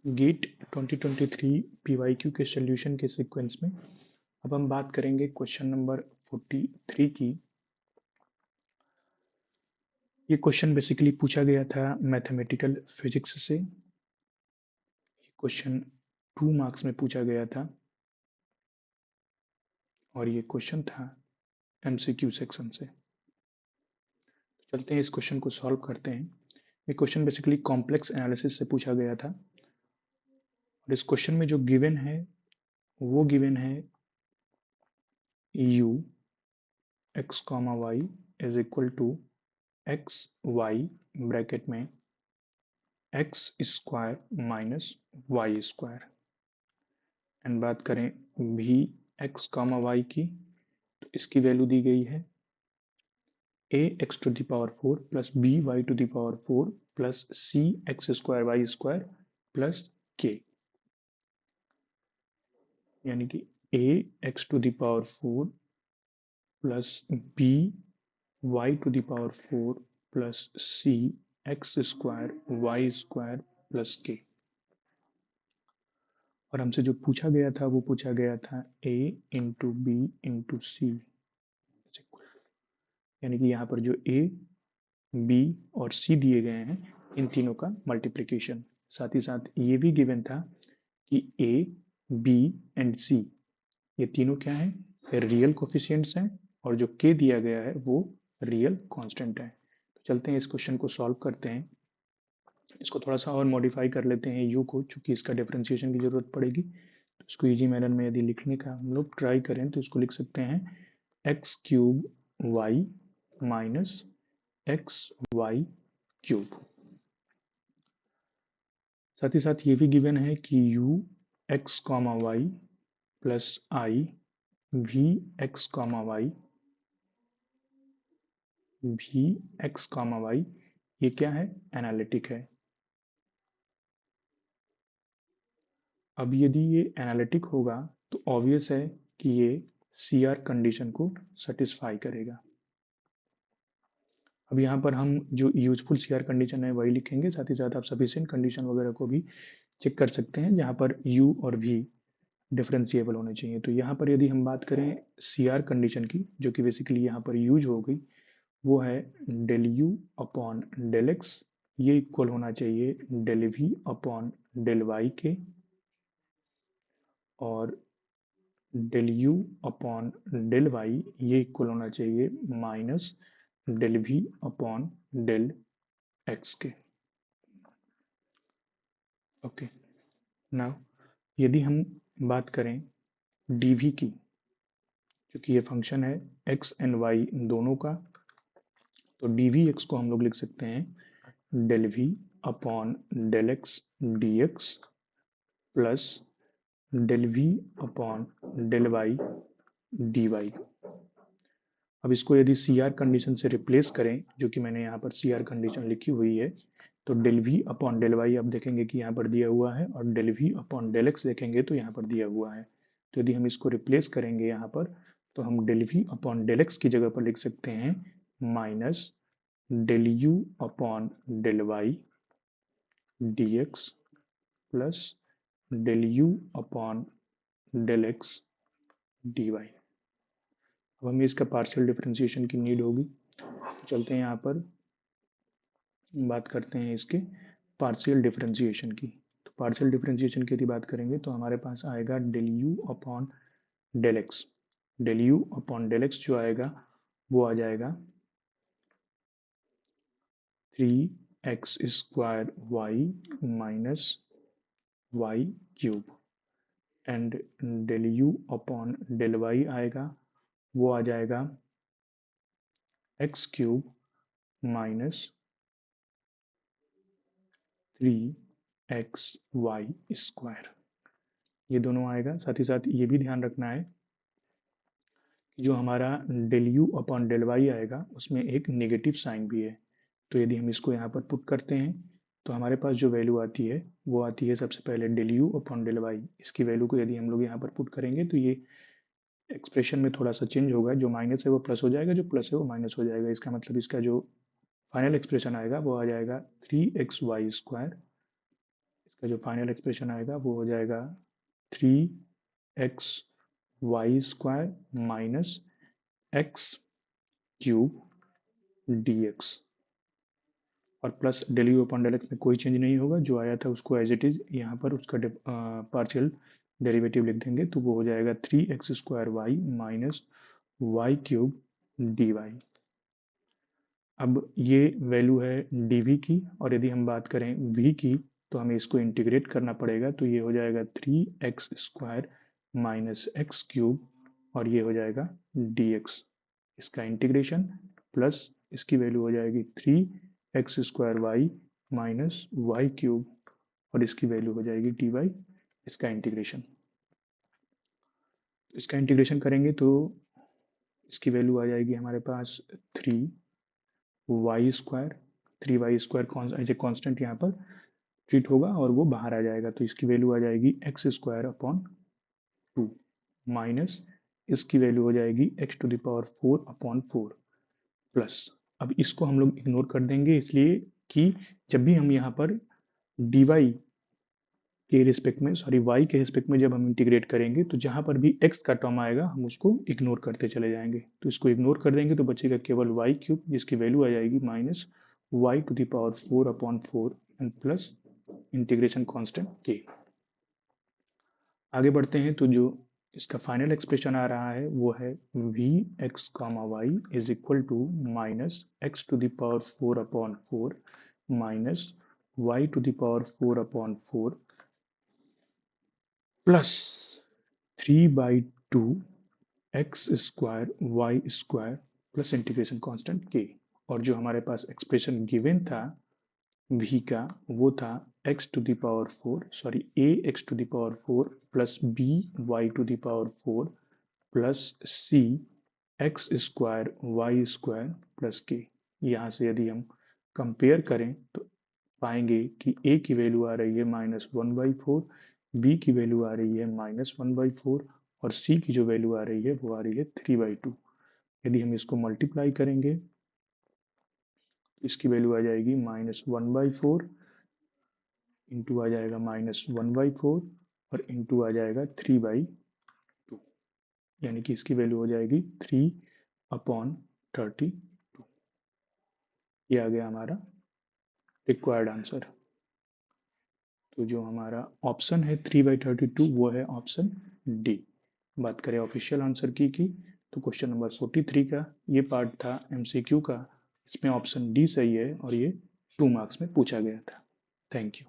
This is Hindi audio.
गेट 2023 पीवाईक्यू के सॉल्यूशन के सीक्वेंस में अब हम बात करेंगे क्वेश्चन नंबर 43 की। ये क्वेश्चन बेसिकली पूछा गया था मैथमेटिकल फिजिक्स से। ये क्वेश्चन 2 मार्क्स में पूछा गया था और ये क्वेश्चन था एमसीक्यू सेक्शन से। चलते हैं इस क्वेश्चन को सॉल्व करते हैं। ये क्वेश्चन बेसिकली कॉम्प्लेक्स एनालिसिस से पूछा गया था और इस क्वेश्चन में जो गिवन है वो गिवन है u x, y is equal to x y bracket में x square minus y square. And बात करें भी एक्स कामा वाई की, तो इसकी वैल्यू दी गई है a x to the power 4 plus b y to the power 4 plus c x square y square plus k, यानी कि a x to the power 4 plus b y to the power 4 plus c x square y square plus k. और हमसे जो पूछा गया था वो पूछा गया था a इंटू बी इंटू सी, यानी कि यहाँ पर जो a b और c दिए गए हैं इन तीनों का मल्टीप्लिकेशन। साथ ही साथ ये भी गिवन था कि a b एंड c ये तीनों क्या है, रियल कोफिशिएंट्स हैं और जो k दिया गया है वो रियल कांस्टेंट है। तो चलते हैं इस क्वेश्चन को सॉल्व करते हैं। इसको थोड़ा सा और मॉडिफाई कर लेते हैं u को, चूंकि इसका डिफरेंशिएशन की जरूरत पड़ेगी। तो इसको इजी मैनर में यदि लिखने का हम लोग ट्राई करें तो इसको लिख सकते हैं x cube y minus x y cube. साथ ही साथ ये भी गिवन है कि u x comma y plus i v x comma y वी एक्स कॉमा वाई ये क्या है, एनालिटिक है। अब यदि ये एनालिटिक होगा तो ऑब्वियस है कि ये सी आर कंडीशन को सेटिस्फाई करेगा। अब यहाँ पर हम जो यूजफुल सी आर कंडीशन है वही लिखेंगे, साथ ही साथ आप सफिशिएंट कंडीशन वगैरह को भी चेक कर सकते हैं जहाँ पर u और v डिफरेंशिएबल होने चाहिए। तो यहाँ पर यदि हम बात करें सी आर कंडीशन की, जो कि बेसिकली यहाँ पर यूज हो गई, वो है del u upon del x ये इक्वल होना चाहिए del v upon del y के, और del u upon del y ये इक्वल होना चाहिए minus del v upon del x के। ओके, नाउ यदि हम बात करें dv की, क्योंकि ये फंक्शन है x एंड y दोनों का, तो dvx को हम लोग लिख सकते हैं del v upon del x d x plus del v upon del y d y. अब इसको यदि सी आर कंडीशन से रिप्लेस करें, जो कि मैंने यहाँ पर सी आर कंडीशन लिखी हुई है, तो del v upon del y आप देखेंगे कि यहाँ पर दिया हुआ है, और del v upon del x देखेंगे तो यहाँ पर दिया हुआ है। तो यदि हम इसको रिप्लेस करेंगे यहाँ पर, तो हम del v upon del x की जगह पर लिख सकते हैं minus del u upon del y d x plus del u upon del x d y. अब हमें इसका पार्शियल डिफरेंशिएशन की नीड होगी, तो चलते हैं यहाँ पर बात करते हैं इसके पार्शियल डिफरेंशिएशन की। तो पार्शियल डिफरेंशिएशन की यदि बात करेंगे तो हमारे पास आएगा del u upon del x. Del u upon del x जो आएगा वो आ जाएगा 3x square y minus y cube, and del u upon del y आएगा वो आ जाएगा x cube minus 3xy square, ये दोनों आएगा। साथ ही साथ ये भी ध्यान रखना है कि जो हमारा del u upon del y आएगा उसमें एक नेगेटिव साइन भी है। तो यदि हम इसको यहाँ पर पुट करते हैं तो हमारे पास जो वैल्यू आती है वो आती है सबसे पहले del u upon del y. इसकी वैल्यू को यदि हम लोग यहाँ पर पुट करेंगे तो ये एक्सप्रेशन में थोड़ा सा चेंज होगा, जो माइनस है वो प्लस हो जाएगा, जो प्लस है वो माइनस हो जाएगा। इसका मतलब इसका जो फाइनल एक्सप्रेशन आएगा वो आ जाएगा 3xy स्क्वायर। इसका जो फाइनल एक्सप्रेशन आएगा वो हो जाएगा 3xy² minus x cube dx, और plus del u upon del x में कोई चेंज नहीं होगा, जो आया था उसको एज इट इज यहाँ पर उसका पार्शियल डेरिवेटिव लिख देंगे, तो वो हो जाएगा 3x² minus y cube dy। अब ये वैल्यू है dv की, और यदि हम बात करें v की तो हमें इसको इंटीग्रेट करना पड़ेगा, तो ये हो जाएगा 3x² माइनस एक्स क्यूब, और ये हो जाएगा dx, इसका इंटीग्रेशन प्लस इसकी वैल्यू हो जाएगी 3x² माइनस वाई क्यूब, और इसकी वैल्यू हो जाएगी dy, इसका इंटीग्रेशन। इसका इंटीग्रेशन करेंगे तो इसकी वैल्यू आ जाएगी हमारे पास 3y², 3y² as a constant यहाँ पर ट्रीट होगा और वो बाहर आ जाएगा, तो इसकी वैल्यू आ जाएगी x² अपॉन 2 माइनस इसकी वैल्यू हो जाएगी x⁴ अपॉन 4 प्लस, अब इसको हम लोग इग्नोर कर देंगे, इसलिए कि जब भी हम यहाँ पर dy के रिस्पेक्ट में, सॉरी y के रिस्पेक्ट में जब हम इंटीग्रेट करेंगे तो जहाँ पर भी x का टर्म आएगा हम उसको इग्नोर करते चले जाएंगे, तो इसको इग्नोर कर देंगे तो बचेगा केवल y³ जिसकी वैल्यू आ जाएगी minus y⁴ upon 4 and plus integration constant k। आगे बढ़ते हैं, तो जो इसका फाइनल एक्सप्रेशन आ रहा है वो है vx, y is equal to minus x⁴ upon 4 minus y⁴ upon 4 plus 3/2 x² y² plus integration constant k। और जो हमारे पास एक्सप्रेशन गिवन था v का वो था ax⁴ plus by⁴ plus c x² y² plus k। यहाँ से यदि हम कंपेयर करें तो पाएंगे कि a की वैल्यू आ रही है -1/4, b की वैल्यू आ रही है -1/4, और c की जो वैल्यू आ रही है वो आ रही है 3/2। यदि हम इसको मल्टीप्लाई करेंगे तो इसकी वैल्यू आ जाएगी -1/4, इंटू आ जाएगा -1/4, और इंटू आ जाएगा 3/2, यानी कि इसकी वैल्यू हो जाएगी 3/32। ये आ गया हमारा रिक्वायर्ड आंसर। तो जो हमारा ऑप्शन है 3/32 वो है ऑप्शन डी। बात करें ऑफिशियल आंसर की तो क्वेश्चन नंबर 43 का ये पार्ट था एमसीक्यू का, इसमें ऑप्शन डी सही है और ये 2 मार्क्स में पूछा गया था। Thank you.